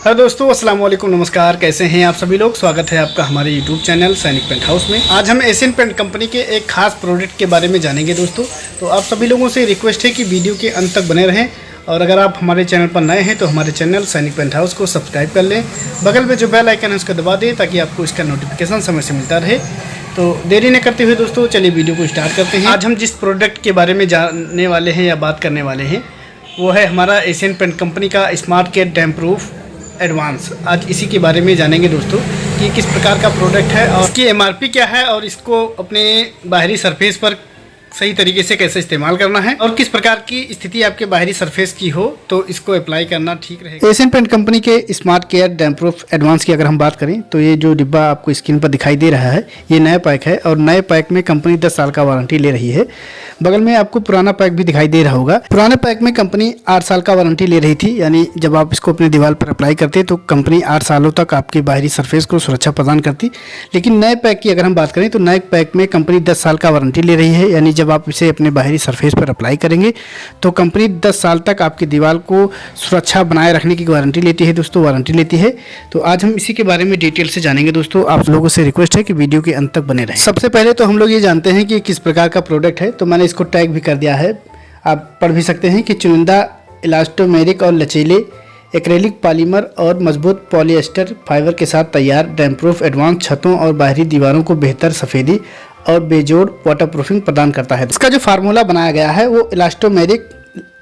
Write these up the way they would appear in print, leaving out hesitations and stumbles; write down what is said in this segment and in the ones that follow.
Hello दोस्तों, अस्सलाम वालेकुम, नमस्कार। कैसे हैं आप सभी लोग। स्वागत है आपका हमारे यूट्यूब चैनल सैनिक पेंट हाउस में। आज हम एशियन पेंट कंपनी के एक खास प्रोडक्ट के बारे में जानेंगे दोस्तों। तो आप सभी लोगों से रिक्वेस्ट है कि वीडियो के अंत तक बने रहें, और अगर आप हमारे चैनल पर नए हैं तो हमारे चैनल सैनिक पेंट हाउस को सब्सक्राइब कर लें। बगल में जो बेल आइकन है उसको दबा दें ताकि आपको इसका नोटिफिकेशन समय से मिलता रहे। तो देरी न करते हुए दोस्तों, चलिए वीडियो को स्टार्ट करते हैं। आज हम जिस प्रोडक्ट के बारे में जानने वाले हैं या बात करने वाले हैं वो है हमारा एशियन पेंट कंपनी का smart care damp proof advance. आज इसी के बारे में जानेंगे दोस्तों कि किस प्रकार का प्रोडक्ट है और इसकी एमआरपी क्या है, और इसको अपने बाहरी सरफेस पर सही तरीके से कैसे इस्तेमाल करना है, और किस प्रकार की स्थिति आपके बाहरी सरफेस की हो तो इसको अप्लाई करना ठीक रहेगा। एशियन पेंट कंपनी के smart care damp proof advance की अगर हम बात करें तो ये जो डिब्बा आपको स्क्रीन पर दिखाई दे रहा है ये नया पैक है, और नए पैक में कंपनी 10 साल का वारंटी ले रही है। बगल में आपको पुराना पैक भी दिखाई दे रहा होगा। पुराने पैक में कंपनी 8 साल का वारंटी ले रही थी, यानी जब आप इसको अपने दीवार पर अप्लाई करते तो कंपनी 8 सालों तक आपके बाहरी सरफेस को सुरक्षा प्रदान करती। लेकिन नए पैक की अगर हम बात करें तो नए पैक में कंपनी 10 साल का वारंटी ले रही है, यानी जब आप इसे अपने बाहरी सरफेस पर अप्लाई करेंगे तो कंपनी 10 साल तक आपकी दीवार को सुरक्षा बनाए रखने की वारंटी लेती है दोस्तों, वारंटी लेती है। तो आज हम इसी के बारे में डिटेल से जानेंगे दोस्तों। आप लोगों से रिक्वेस्ट है कि वीडियो के अंत तक बने रहें। सबसे पहले तो हम लोग ये जानते हैं कि किस प्रकार का प्रोडक्ट है, तो मैंने इसको टैग भी कर दिया है, आप पढ़ भी सकते हैं कि चुनिंदा इलास्टोमेरिक और लचीले एक्रेलिक पॉलीमर और मजबूत पॉलिएस्टर फाइबर के साथ तैयार डैम्प प्रूफ एडवांस छतों और बाहरी दीवारों को बेहतर सफ़ेदी और बेजोड़ वाटरप्रूफिंग प्रदान करता है। इसका जो फार्मूला बनाया गया है वो इलास्टोमेरिक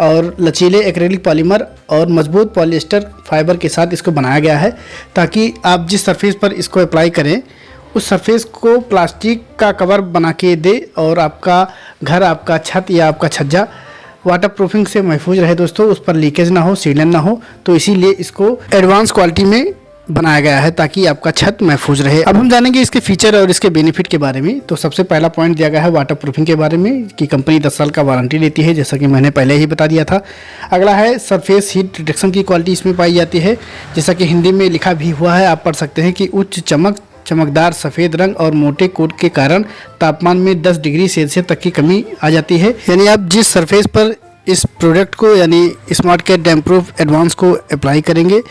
और लचीले एक्रेलिक पॉलीमर और मजबूत पॉलिएस्टर फाइबर के साथ इसको बनाया गया है, ताकि आप जिस सरफेस पर इसको अप्लाई करें उस सरफेस को प्लास्टिक का कवर बना के दे और आपका घर, आपका छत या आपका छज्जा वाटरप्रूफिंग से महफूज रहे दोस्तों, उस पर लीकेज ना हो, सीलन ना हो। तो इसीलिए इसको एडवांस क्वालिटी में बनाया गया है ताकि आपका छत महफूज रहे। अब हम जानेंगे इसके फीचर और इसके बेनिफिट के बारे में। तो सबसे पहला पॉइंट दिया गया है वाटरप्रूफिंग के बारे में कि कंपनी 10 साल का वारंटी लेती है, जैसा कि मैंने पहले ही बता दिया था। अगला है सरफेस हीट रिडक्शन की क्वालिटी इसमें पाई जाती है, जैसा कि हिंदी में लिखा भी हुआ है, आप पढ़ सकते हैं कि उच्च चमक, चमकदार सफ़ेद रंग और मोटे कोट के कारण तापमान में 10 डिग्री सेल्सियस तक की कमी आ जाती है। यानी आप जिस सरफेस पर इस प्रोडक्ट को यानी smart care damp proof advance को अप्लाई करेंगे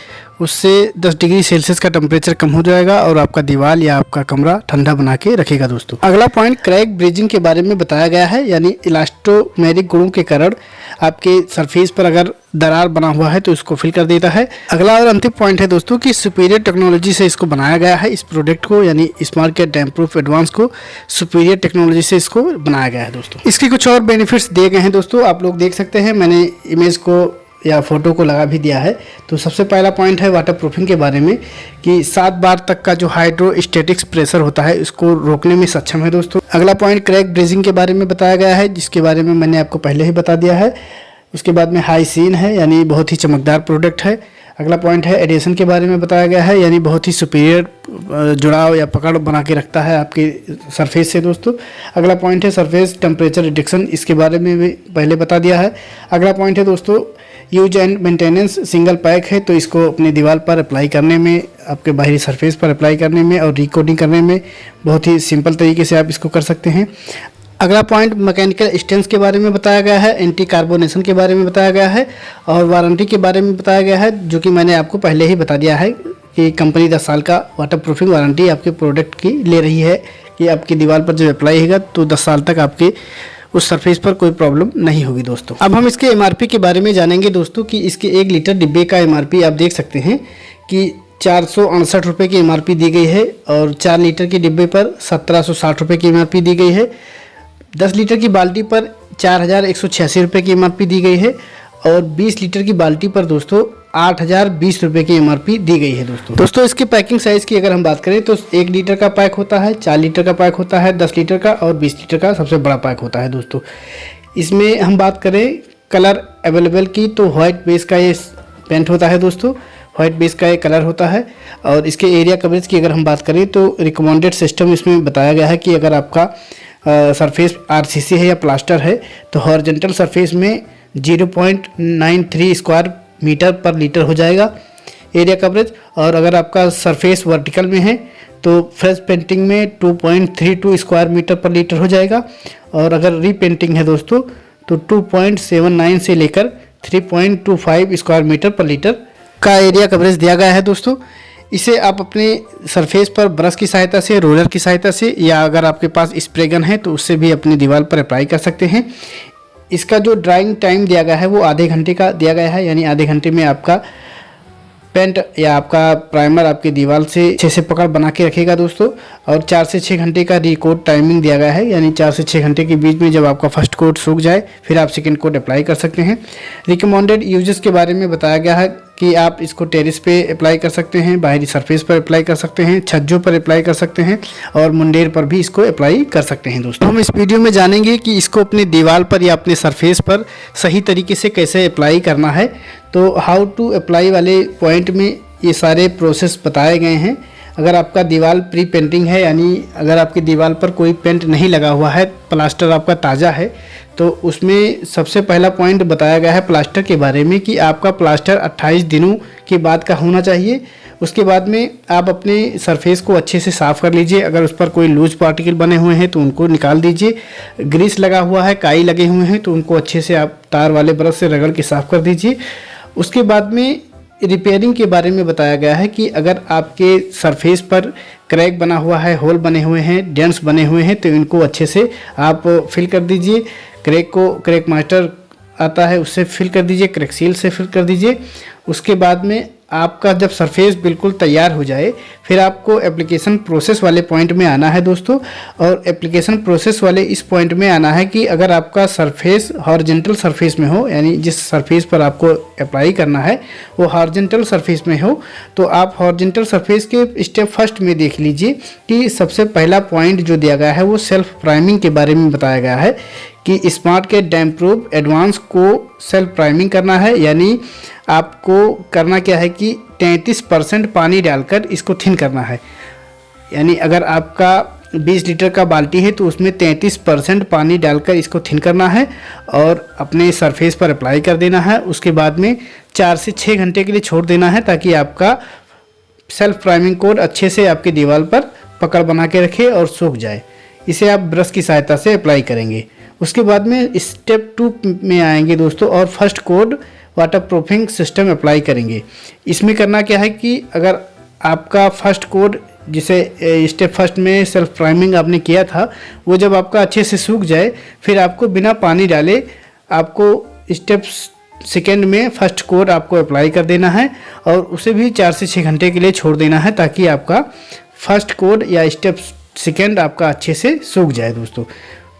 उससे 10 डिग्री सेल्सियस का टेम्परेचर कम हो जाएगा और आपका दीवार या आपका कमरा ठंडा बना के रखेगा दोस्तों। अगला पॉइंट क्रैक ब्रिजिंग के बारे में बताया गया है, यानी इलास्टोमेरिक गुणों के कारण आपके सरफेस पर अगर दरार बना हुआ है तो इसको फिल कर देता है। अगला और अंतिम पॉइंट है दोस्तों कि सुपीरियर टेक्नोलॉजी से इसको बनाया गया है। इस प्रोडक्ट को यानी smart care damp proof advance को सुपीरियर टेक्नोलॉजी से इसको बनाया गया है दोस्तों। इसके कुछ और बेनिफिट्स दिए गए हैं दोस्तों, आप लोग देख सकते हैं, मैंने इमेज को या फोटो को लगा भी दिया है। तो सबसे पहला पॉइंट है वाटरप्रूफिंग के बारे में कि 7 बार तक का जो हाइड्रोस्टैटिक्स प्रेशर होता है उसको रोकने में सक्षम है दोस्तों। अगला पॉइंट क्रैक ब्रेजिंग के बारे में बताया गया है, जिसके बारे में मैंने आपको पहले ही बता दिया है। उसके बाद में हाई सीन है, यानी बहुत ही चमकदार प्रोडक्ट है। अगला पॉइंट है एडेशन के बारे में बताया गया है, यानी बहुत ही सुपीरियर जुड़ाव या पकड़ बना के रखता है आपके सरफेस से दोस्तों। अगला पॉइंट है सरफेस टेम्परेचर रिडक्शन, इसके बारे में भी पहले बता दिया है। अगला पॉइंट है दोस्तों use and maintenance, single pack है तो इसको अपने दीवार पर अप्लाई करने में, आपके बाहरी सरफेस पर अप्लाई करने में और रिकोटिंग करने में बहुत ही सिंपल तरीके से आप इसको कर सकते हैं। अगला पॉइंट मैकेनिकल स्ट्रेंथ के बारे में बताया गया है, एंटी कार्बोनेशन के बारे में बताया गया है और वारंटी के बारे में बताया गया है, जो कि मैंने आपको पहले ही बता दिया है कि कंपनी 10 साल का वाटरप्रूफिंग वारंटी आपके प्रोडक्ट की ले रही है कि आपकी दीवार पर जब अप्लाई होगा तो 10 साल तक आपके उस सरफेस पर कोई प्रॉब्लम नहीं होगी दोस्तों। अब हम इसके एमआरपी के बारे में जानेंगे दोस्तों कि इसके 1 लीटर डिब्बे का एमआरपी आप देख सकते हैं कि 468 रुपये की एमआरपी दी गई है, और 4 लीटर के डिब्बे पर 1760 रुपये की एमआरपी दी गई है। 10 लीटर की बाल्टी पर 4186 रुपये की एमआरपी दी गई है, और 20 लीटर की बाल्टी पर दोस्तों 8020 रुपये की एमआरपी दी गई है दोस्तों। इसके पैकिंग साइज़ की अगर हम बात करें तो 1 लीटर का पैक होता है, 4 लीटर का पैक होता है, 10 लीटर का और 20 लीटर का सबसे बड़ा पैक होता है दोस्तों। इसमें हम बात करें कलर अवेलेबल की तो व्हाइट बेस का ये पेंट होता है दोस्तों, व्हाइट बेस का ये कलर होता है। और इसके एरिया कवरेज की अगर हम बात करें तो रिकमेंडेड सिस्टम इसमें बताया गया है कि अगर आपका सरफेस आरसीसी है या प्लास्टर है तो हॉरिजॉन्टल सरफेस में 0.93 स्क्वायर मीटर पर लीटर हो जाएगा एरिया कवरेज, और अगर आपका सरफेस वर्टिकल में है तो फ्रेश पेंटिंग में 2.32 स्क्वायर मीटर पर लीटर हो जाएगा, और अगर रीपेंटिंग है दोस्तों तो 2.79 से लेकर 3.25 स्क्वायर मीटर पर लीटर का एरिया कवरेज दिया गया है दोस्तों। इसे आप अपने सरफेस पर ब्रश की सहायता से, रोलर की सहायता से, या अगर आपके पास स्प्रे गन है तो उससे भी अपनी दीवार पर अप्लाई कर सकते हैं। इसका जो ड्राइंग टाइम दिया गया है वो आधे घंटे का दिया गया है, यानी आधे घंटे में आपका पेंट या आपका प्राइमर आपकी दीवार से अच्छे से पकड़ बना के रखेगा दोस्तों। और 4 से 6 घंटे का रिकोट टाइमिंग दिया गया है, यानी 4 से 6 घंटे के बीच में जब आपका फर्स्ट कोट सूख जाए फिर आप सेकंड कोट अप्लाई कर सकते हैं। रिकमेंडेड यूजेस के बारे में बताया गया है कि आप इसको टेरेस पे अप्लाई कर सकते हैं, बाहरी सरफेस पर अप्लाई कर सकते हैं, छज्जों पर अप्लाई कर सकते हैं और मुंडेर पर भी इसको अप्लाई कर सकते हैं दोस्तों। हम इस वीडियो में जानेंगे कि इसको अपने दीवार पर या अपने सरफेस पर सही तरीके से कैसे अप्लाई करना है। तो हाउ टू अप्लाई वाले पॉइंट में ये सारे प्रोसेस बताए गए हैं। अगर आपका दीवार प्री पेंटिंग है, यानी अगर आपकी दीवार पर कोई पेंट नहीं लगा हुआ है, प्लास्टर आपका ताज़ा है, तो उसमें सबसे पहला पॉइंट बताया गया है प्लास्टर के बारे में कि आपका प्लास्टर 28 दिनों के बाद का होना चाहिए। उसके बाद में आप अपने सरफेस को अच्छे से साफ़ कर लीजिए। अगर उस पर कोई लूज पार्टिकल बने हुए हैं तो उनको निकाल दीजिए। ग्रीस लगा हुआ है, काई लगे हुए हैं तो उनको अच्छे से आप तार वाले ब्रश से रगड़ के साफ़ कर दीजिए। उसके बाद में रिपेयरिंग के बारे में बताया गया है कि अगर आपके सरफेस पर क्रैक बना हुआ है, होल बने हुए हैं, डेंट्स बने हुए हैं तो इनको अच्छे से आप फिल कर दीजिए। क्रैक को क्रैक मास्टर आता है उससे फिल कर दीजिए, क्रैक सील से फिल कर दीजिए। उसके बाद में आपका जब सरफेस बिल्कुल तैयार हो जाए फिर आपको एप्लीकेशन प्रोसेस वाले पॉइंट में आना है दोस्तों। और एप्लीकेशन प्रोसेस वाले इस पॉइंट में आना है कि अगर आपका सरफेस हॉरिजॉन्टल सरफेस में हो, यानी जिस सरफेस पर आपको अप्लाई करना है वो हॉरिजॉन्टल सरफेस में हो, तो आप हॉरिजॉन्टल सरफेस के स्टेप फर्स्ट में देख लीजिए कि सबसे पहला पॉइंट जो दिया गया है वो सेल्फ प्राइमिंग के बारे में बताया गया है कि स्मार्ट के डैम्प प्रूफ एडवांस को सेल्फ प्राइमिंग करना है। यानी आपको करना क्या है कि 33% पानी डालकर इसको थिन करना है। यानी अगर आपका 20 लीटर का बाल्टी है तो उसमें 33% पानी डालकर इसको थिन करना है और अपने सरफेस पर अप्लाई कर देना है। उसके बाद में 4 से 6 घंटे के लिए छोड़ देना है ताकि आपका सेल्फ प्राइमिंग कोड अच्छे से आपकी दीवार पर पकड़ बना के रखे और सूख जाए। इसे आप ब्रश की सहायता से अप्लाई करेंगे। उसके बाद में स्टेप 2 में आएंगे दोस्तों और first code water proofing system apply करेंगे। इसमें करना क्या है कि अगर आपका फर्स्ट कोड जिसे स्टेप फर्स्ट में सेल्फ प्राइमिंग आपने किया था वो जब आपका अच्छे से सूख जाए फिर आपको बिना पानी डाले आपको स्टेप सेकेंड में फर्स्ट कोड आपको अप्लाई कर देना है और उसे भी 4 से 6 घंटे के लिए छोड़ देना है ताकि आपका फर्स्ट कोड या स्टेप सेकेंड आपका अच्छे से सूख जाए दोस्तों।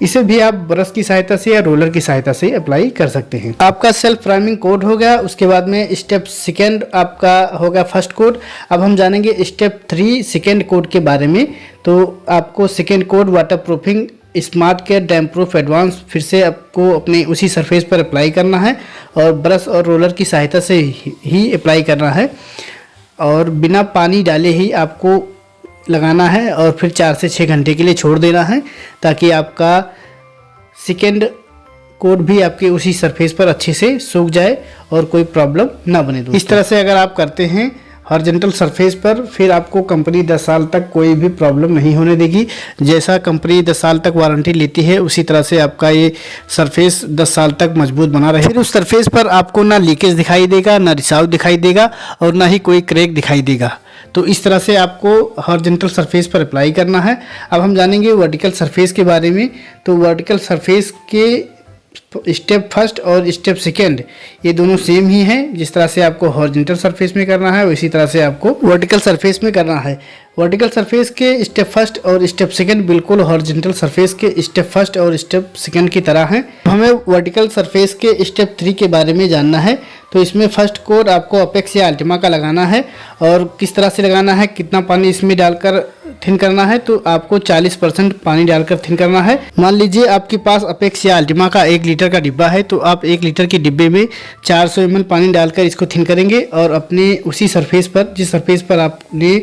इसे भी आप ब्रश की सहायता से या रोलर की सहायता से अप्लाई कर सकते हैं। आपका सेल्फ प्राइमिंग कोड हो गया। उसके बाद में स्टेप सेकेंड आपका हो गया फर्स्ट कोड। अब हम जानेंगे स्टेप 3 सेकेंड कोड के बारे में। तो आपको second code water proofing smart care damp proof advance फिर से आपको अपने उसी सरफेस पर अप्लाई करना है और ब्रश और रोलर की सहायता से ही अप्लाई करना है और बिना पानी डाले ही आपको लगाना है और फिर 4 से 6 घंटे के लिए छोड़ देना है ताकि आपका सेकेंड कोड भी आपके उसी सरफेस पर अच्छे से सूख जाए और कोई प्रॉब्लम ना बने दोस्तों। इस तरह से अगर आप करते हैं हॉरिजॉन्टल सरफेस पर फिर आपको कंपनी 10 साल तक कोई भी प्रॉब्लम नहीं होने देगी। जैसा कंपनी 10 साल तक वारंटी लेती है उसी तरह से आपका ये सरफेस 10 साल तक मजबूत बना रहे। फिर उस सरफेस पर आपको ना लीकेज दिखाई देगा, ना रिसाव दिखाई देगा और ना ही कोई क्रैक दिखाई देगा। तो इस तरह से आपको हॉरिजॉन्टल सरफेस पर अप्लाई करना है। अब हम जानेंगे वर्टिकल सरफेस के बारे में। तो वर्टिकल सरफेस के स्टेप फर्स्ट और स्टेप सेकेंड ये दोनों सेम ही हैं। जिस तरह से आपको हॉरिजॉन्टल सरफेस में करना है उसी तरह से आपको वर्टिकल सरफेस में करना है। वर्टिकल सरफेस के स्टेप फर्स्ट और स्टेप सेकंड बिल्कुल हॉरिजॉन्टल सरफेस के स्टेप फर्स्ट और स्टेप सेकंड की तरह हैं। हमें वर्टिकल सरफेस के स्टेप 3 के बारे में जानना है। तो इसमें फर्स्ट कोड आपको अपेक्स या अल्टीमा का लगाना है और किस तरह से लगाना है, कितना पानी इसमें डालकर थिन करना है। तो आपको 40% पानी डालकर थिन करना है। मान लीजिए आपके पास अपेक्स या अल्टीमा का 1 लीटर का डिब्बा है तो आप 1 लीटर के डिब्बे में 400 ml पानी डालकर इसको थिन करेंगे और अपने उसी सरफेस पर जिस सरफेस पर आपने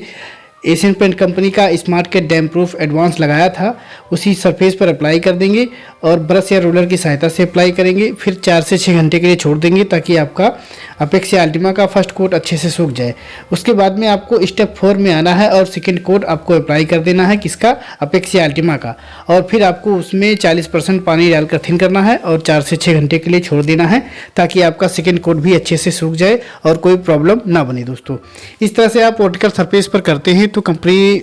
एशियन पेंट कंपनी का स्मार्ट के डैम्प प्रूफ एडवांस लगाया था, उसी सरफेस पर अप्लाई कर देंगे और ब्रश या रोलर की सहायता से अप्लाई करेंगे। फिर 4 से 6 घंटे के लिए छोड़ देंगे ताकि आपका अपेक्स या अल्टीमा का फर्स्ट कोट अच्छे से सूख जाए। उसके बाद में आपको स्टेप 4 में आना है और सेकेंड कोट आपको अप्लाई कर देना है, किसका, अपेक्स या अल्टीमा का। और फिर आपको उसमें 40% पानी डालकर थिन करना है और 4 से 6 घंटे के लिए छोड़ देना है ताकि आपका सेकेंड कोट भी अच्छे से सूख जाए और कोई प्रॉब्लम ना बने दोस्तों। इस तरह से आप वर्टिकल सरफेस पर करते हैं तो कंपनी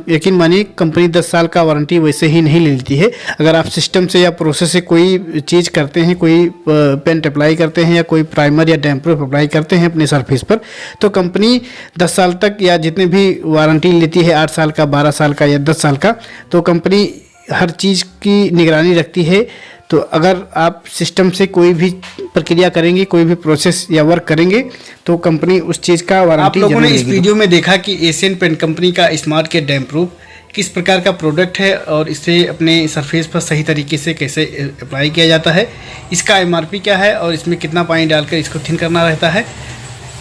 यकीन मानिए कंपनी 10 साल का वारंटी वैसे ही नहीं लेती है। अगर आप सिस्टम से या प्रोसेस से कोई चीज़ करते हैं, कोई पेंट अप्लाई करते हैं या कोई प्राइमर या डैम्प प्रूफ अप्लाई करते हैं अपने सरफेस पर, तो कंपनी 10 साल तक या जितने भी वारंटी लेती है, 8 साल का, 12 साल का या 10 साल का, तो कंपनी हर चीज़ की निगरानी रखती है। तो अगर आप सिस्टम से कोई भी प्रक्रिया करेंगे, कोई भी प्रोसेस या वर्क करेंगे तो कंपनी उस चीज़ का वारंटी। आप लोगों ने इस वीडियो में देखा कि एशियन पेंट कंपनी का स्मार्ट के डैम्प प्रूफ किस प्रकार का प्रोडक्ट है और इसे अपने सरफेस पर सही तरीके से कैसे अप्लाई किया जाता है, इसका MRP क्या है और इसमें कितना पानी डालकर इसको थिन करना रहता है।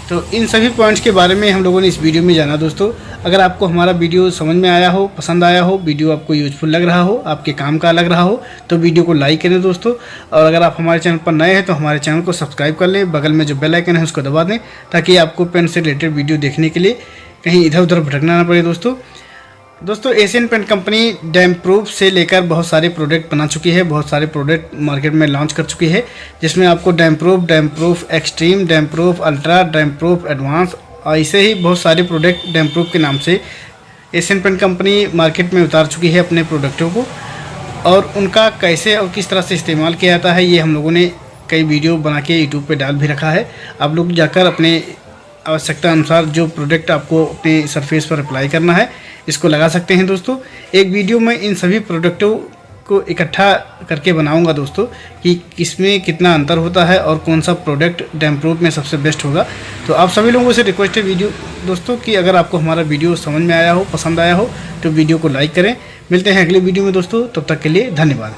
तो इन सभी पॉइंट्स के बारे में हम लोगों ने इस वीडियो में जाना दोस्तों। अगर आपको हमारा वीडियो समझ में आया हो, पसंद आया हो, वीडियो आपको यूजफुल लग रहा हो, आपके काम का लग रहा हो, तो वीडियो को लाइक करें दोस्तों। और अगर आप हमारे चैनल पर नए हैं तो हमारे चैनल को सब्सक्राइब कर लें, बगल में जो बेल आइकन है उसको दबा दें ताकि आपको पेंट से रिलेटेड वीडियो देखने के लिए कहीं इधर उधर भटकना ना पड़े दोस्तों एशियन पेंट कंपनी डैम्प प्रूफ से लेकर बहुत सारे प्रोडक्ट बना चुकी है, बहुत सारे प्रोडक्ट मार्केट में लॉन्च कर चुकी है, जिसमें आपको डैम्प प्रूफ एक्सट्रीम, डैम्प प्रूफ अल्ट्रा, डैम्प प्रूफ एडवांस, ऐसे ही बहुत सारे प्रोडक्ट डैम्प प्रूफ के नाम से एशियन पेंट कंपनी मार्केट में उतार चुकी है अपने प्रोडक्टों को। और उनका कैसे और किस तरह से इस्तेमाल किया जाता है ये हम लोगों ने कई वीडियो बना के यूट्यूब पर डाल भी रखा है। आप लोग जाकर अपने आवश्यकता अनुसार जो प्रोडक्ट आपको अपने सरफेस पर अप्लाई करना है इसको लगा सकते हैं दोस्तों। एक वीडियो में इन सभी प्रोडक्टों को इकट्ठा करके बनाऊंगा दोस्तों कि किसमें कितना अंतर होता है और कौन सा प्रोडक्ट डैम्प प्रूफ में सबसे बेस्ट होगा। तो आप सभी लोगों से रिक्वेस्ट है वीडियो दोस्तों कि अगर आपको हमारा वीडियो समझ में आया हो, पसंद आया हो, तो वीडियो को लाइक करें। मिलते हैं अगले वीडियो में दोस्तों, तब तक के लिए धन्यवाद।